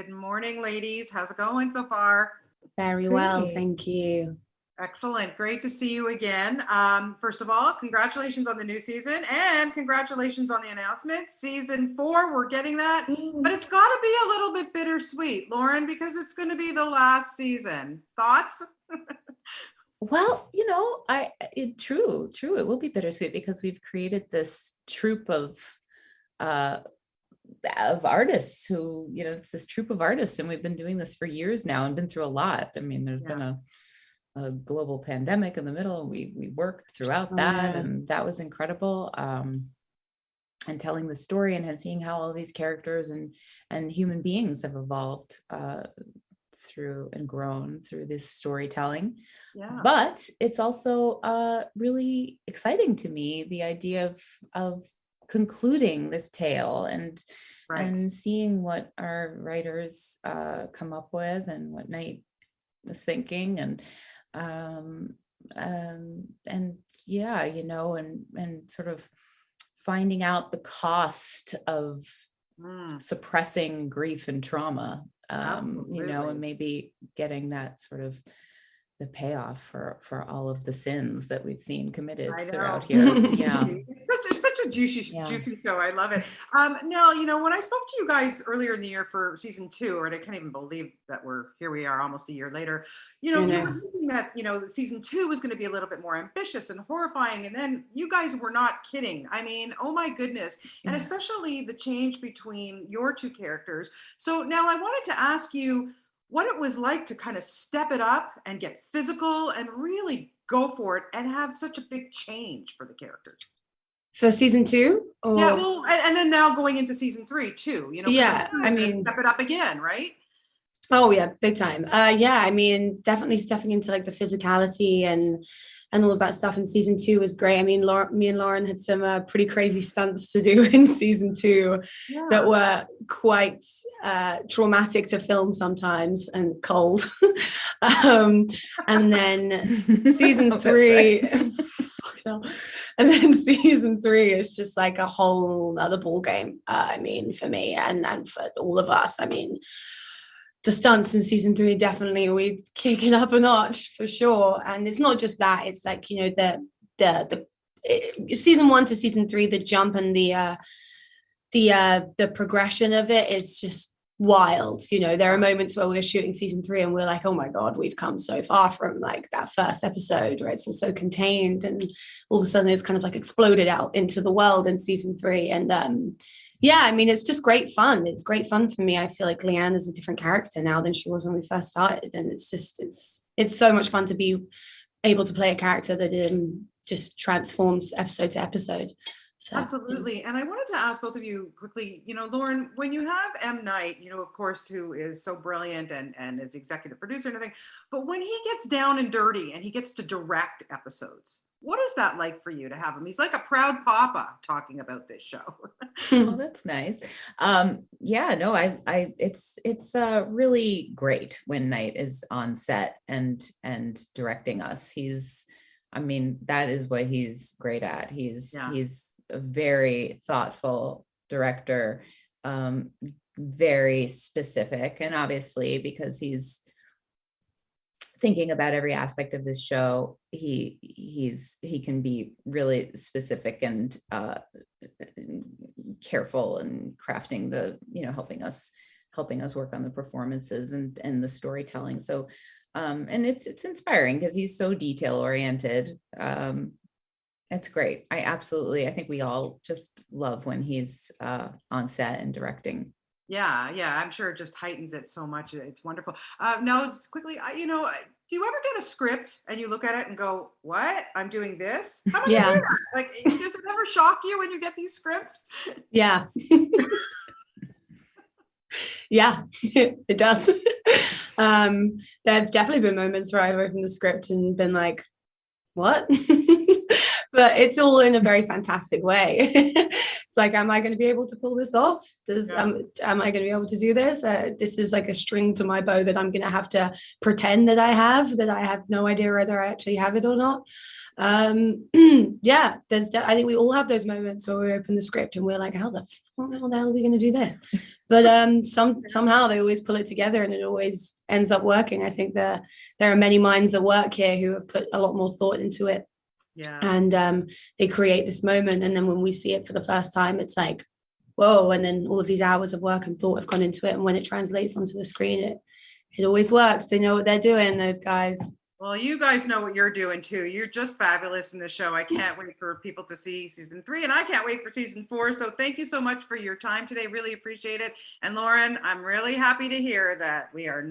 Good morning, ladies. How's it going so far? Very well, thank you. Excellent. Great to see you again. First of all, congratulations on the new season and congratulations on the announcement. Season 4, we're getting that. But it's got to be a little bit bittersweet, Lauren, because it's going to be the last season. Thoughts? Well, true. It will be bittersweet because we've created this troupe of artists who, it's this troupe of artists, and we've been doing this for years now and been through a lot. I mean, there's been a global pandemic in the middle. We worked throughout that, and that was incredible. And telling the story and seeing how all these characters and human beings have evolved through and grown through this storytelling. But it's also really exciting to me, the idea of concluding this tale and seeing what our writers come up with and what Knight was thinking and sort of finding out the cost of suppressing grief and trauma, and maybe getting that sort of the payoff for all of the sins that we've seen committed throughout here. It's such a juicy show. I love it. Nell, when I spoke to you guys earlier in the year for season 2, and I can't even believe that we are almost a year later, you were thinking that, season 2 was going to be a little bit more ambitious and horrifying. And then you guys were not kidding. I mean, oh my goodness. And especially the change between your two characters. So now I wanted to ask you what it was like to kind of step it up and get physical and really go for it and have such a big change for the characters. For season 2? Or... Yeah, well, and then now going into season 3 too, I mean, step it up again, right? Oh yeah, big time. I mean, definitely stepping into like the physicality and all of that stuff in season 2 was great. I mean, me and Lauren had some pretty crazy stunts to do in season 2 that were quite traumatic to film sometimes and cold. And then season 3, and then season 3 is just like a whole other ball game. I mean, for me and for all of us. I mean, the stunts in season 3 definitely we kick it up a notch for sure. And it's not just that, it's like, the season 1 to season 3, the jump and the progression of it is just wild. There are moments where we're shooting season 3 and we're like, oh my God, we've come so far from like that first episode where it's all so contained, and all of a sudden it's kind of like exploded out into the world in season 3. And I mean, it's just great fun. It's great fun for me. I feel like Leanne is a different character now than she was when we first started. And it's so much fun to be able to play a character that just transforms episode to episode. So, absolutely. And I wanted to ask both of you quickly, Lauren, when you have M. Knight, of course, who is so brilliant and is executive producer and everything, but when he gets down and dirty and he gets to direct episodes, what is that like for you to have him? He's like a proud papa talking about this show. Oh, that's nice. It's really great when Knight is on set and directing us. That is what he's great at. He's a very thoughtful director, very specific, and obviously because he's thinking about every aspect of this show, he can be really specific and careful and crafting the, helping us work on the performances and the storytelling. So and it's inspiring because he's so detail oriented. It's great. I think we all just love when he's on set and directing. Yeah, I'm sure it just heightens it so much. It's wonderful. Now, quickly, do you ever get a script and you look at it and go, "What? I'm doing this"? How do you do that? Like, does it ever shock you when you get these scripts? Yeah. Yeah, it does. There have definitely been moments where I've opened the script and been like, what? but it's all in a very fantastic way. It's like, am I going to be able to pull this off? Am I going to be able to do this? This is like a string to my bow that I'm going to have to pretend that I have no idea whether I actually have it or not. Yeah, I think we all have those moments where we open the script and we're like, how the hell are we going to do this? But somehow they always pull it together and it always ends up working. I think there are many minds that work here who have put a lot more thought into it. Yeah. And they create this moment, and then when we see it for the first time, it's like, whoa. And then all of these hours of work and thought have gone into it, and when it translates onto the screen, it always works. They know what they're doing, those guys. Well, you guys know what you're doing too. You're just fabulous in the show. I can't wait for people to see season 3, and I can't wait for season 4. So thank you so much for your time today. Really appreciate it. And Lauren, I'm really happy to hear that we have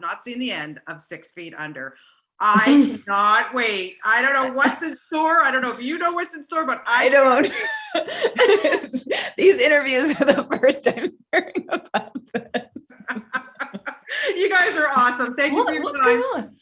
not seen the end of 6 Feet Under. I cannot wait. I don't know what's in store. I don't know if you know what's in store, but I don't. These interviews are the first I'm hearing about this. You guys are awesome. Thank you for your time. What's going on?